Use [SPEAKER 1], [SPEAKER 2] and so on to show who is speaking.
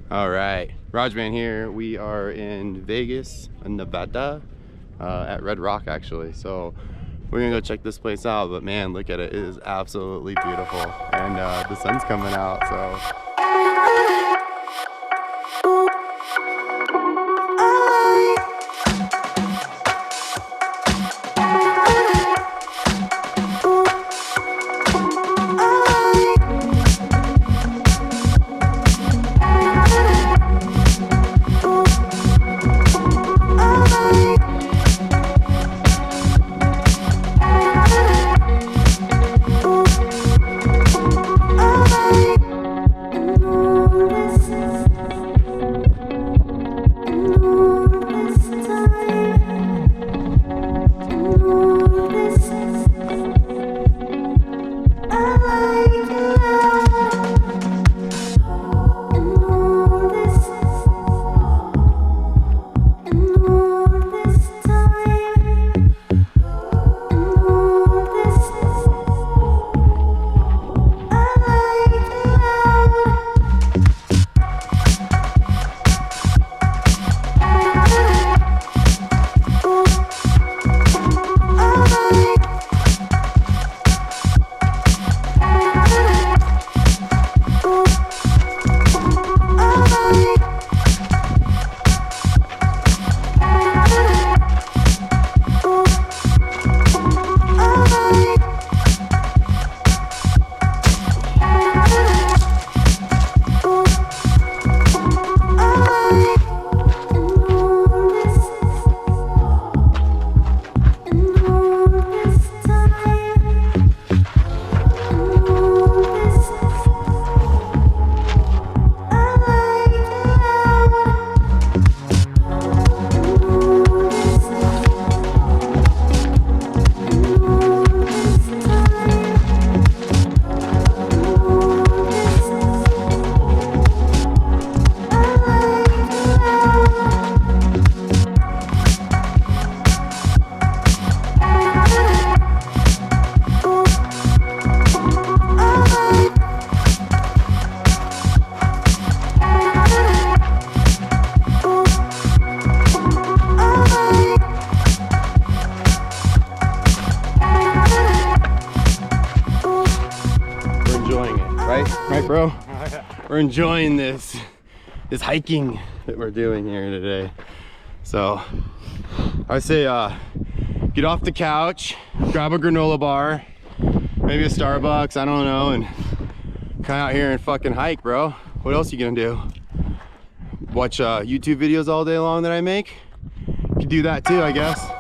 [SPEAKER 1] All right, Rajman here. We are in Vegas, Nevada, at Red Rock actually. So we're gonna go check this place out. But man, look at it. It is absolutely beautiful, and the sun's coming out. So. Right, bro? We're enjoying this hiking that we're doing here today. So I say get off the couch, grab a granola bar, maybe a Starbucks, I don't know, and come out here and fucking hike, bro. What else you gonna do? Watch YouTube videos all day long that I make? You could do that too, I guess.